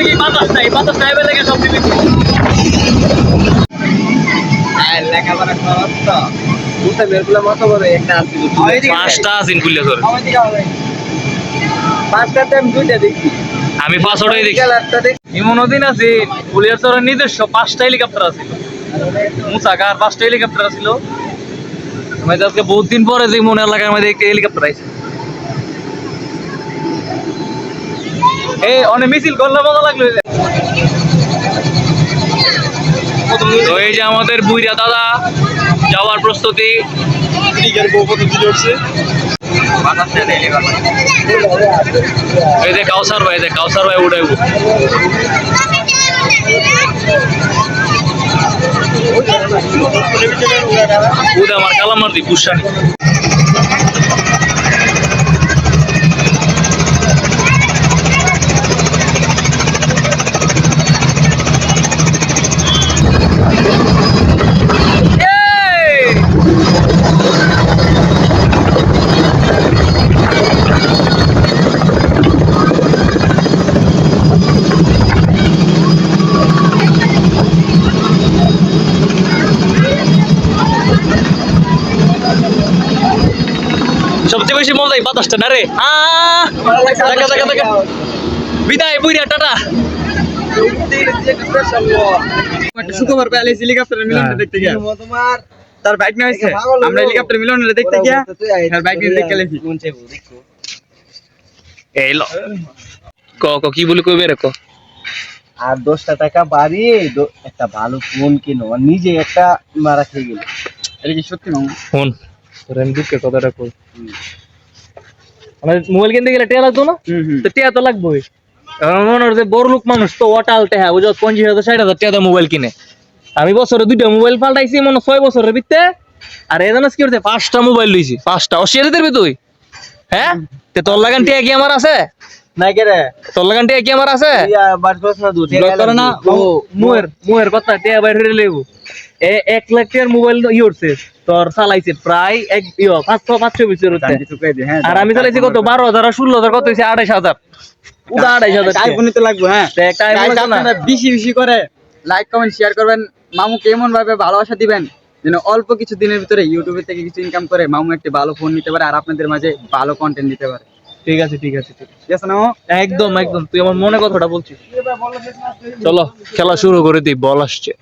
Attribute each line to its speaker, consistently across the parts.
Speaker 1: দেখি বাতাস নাই এবার লেগে সব দিবি
Speaker 2: লেখাপড়া খরচ তো বুঝতে মেরগুলো মতো বড় একটা আছে
Speaker 1: পাঁচটা আছেন কুল্লে ধরে
Speaker 2: পাঁচটা আমি দুইটা দেখি
Speaker 1: আমি পাঁচটাই দেখি এমন দিন আছে ফুলিয়ার চরের নিজস্ব 5টা হেলিকপ্টার আছে মুসাকার 5টা হেলিকপ্টার ছিল আমি আজকে বহুত দিন পরে যে মনে এলাকার মধ্যে একটা হেলিকপ্টার আইছে এই অনেক মিছিল করলে মজা লাগলো তো এই যে আমাদের বুইরা দাদা যাওয়ার প্রস্তুতি এই যে কাউসার ভাই উড়াইব উদা আমার কালামার দি পুষানি সবচেয়ে বেশি মজাই বাতাসটা না রে বিদায় বুইরা টাটা
Speaker 2: শুক্রবার পেলে হেলিকপ্টারের মিলনটা দেখতে গিয়া তোমার তার বাইক নিয়ে আসছে আমরা হেলিকপ্টার মিলনটা দেখতে গিয়া তার বাইক নিয়ে দেখতে গেছি
Speaker 1: এই ল ক কি বলি কইবে রে ক
Speaker 2: আর 10টা টাকা বাড়িয়ে একটা ভালো ফোন কিনো আর নিজে একটা মারা খেয়ে গেল এটা কি সত্যি মামু
Speaker 1: ফোন তোর আমি দুঃখের কথাটা কই আমার মোবাইল কিনতে গেলে টিয়া লাগতো না তো টিয়া তো লাগবেই মনে হয় যে বড় লোক মানুষ তো ওটাল টেহা বুঝো 50,000 60,000 টাকা মোবাইল কিনে আমি বছরে 2টা মোবাইল পাল্টাইছি মনে 6 বছরের ভিতরে আর এই জানাস কি করতে 5টা মোবাইল লইছি 5টা অশিয়ারে দিবি তুই হ্যাঁ তে তোর লাগান টিয়া কি আমার আছে
Speaker 2: না কে রে
Speaker 1: তোর লাগান টিয়া কি আমার আছে
Speaker 2: বাস বাস না দুধ
Speaker 1: করে না ও মুয়ের কথা টিয়া বাইরে লইব 1 লাখ টাকার মোবাইল ইউরছে তোর চালাইছে প্রায় 500 বিচের আর আমি চালাইছি কত 12,000 আর 16,000 কত হইছে 28,000 উদা 28,000
Speaker 2: আইফোন নিতে লাগবে হ্যাঁ
Speaker 1: একটা আইফোন না
Speaker 2: বেশি করে লাইক কমেন্ট শেয়ার করবেন মামু কেমন ভাবে ভালোবাসা দিবেন যেন অল্প কিছু দিনের ভিতরে ইউটিউব থেকে কিছু ইনকাম করে মামু একটা ভালো ফোন নিতে পারে আর আপনাদের মাঝে ভালো কন্টেন্ট দিতে পারে
Speaker 1: ঠিক আছে না একদম তুই আমার মনে কথাটা বলছিস চলো খেলা শুরু করে দিই বল আসছে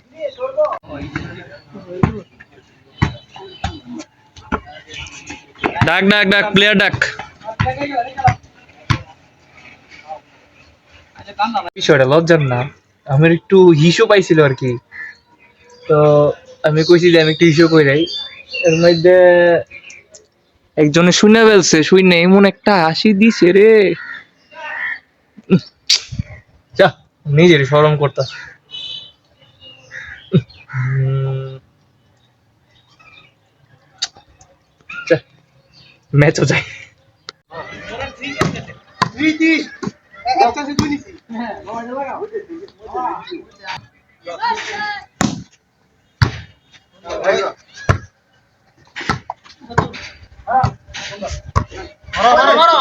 Speaker 1: ডাক প্লেয়ার ডাক বিষয়টা লজ্জার না আমার একটু হিসু পাইছিল আর কি তো আমি কইছি যে আমি একটু হিসু কই যাই এর মধ্যে একজনে শুনে ফেলছে শুনে এমন একটা হাসি দিছে রে যা নিজের শরম করতা ম্যাচও যায়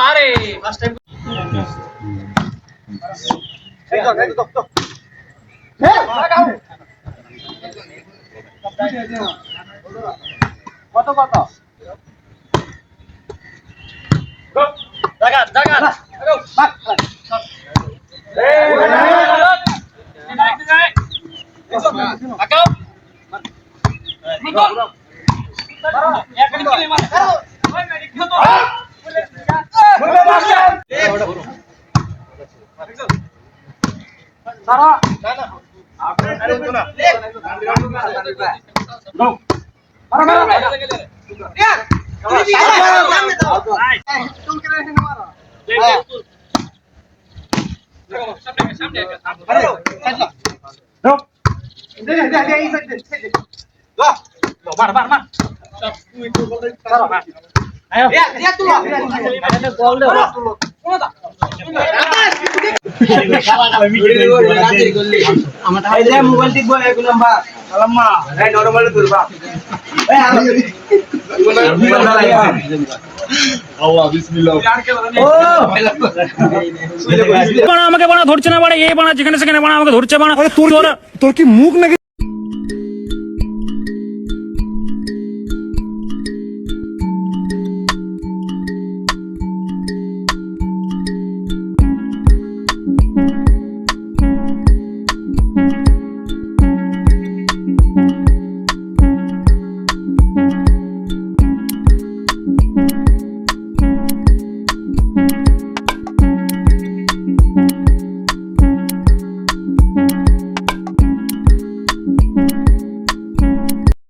Speaker 1: আরে ফার্স্ট টাইম কত মোবাইল টিপবো এক নাম্বার আলাম্মা এই নরমাল তুলবা
Speaker 3: আমাকে বানা ধরছে না বাড়া, এ বানা যেখানে সেখানে বানা আমাকে ধরছে বানা।
Speaker 4: তোর কি মুখ নাকি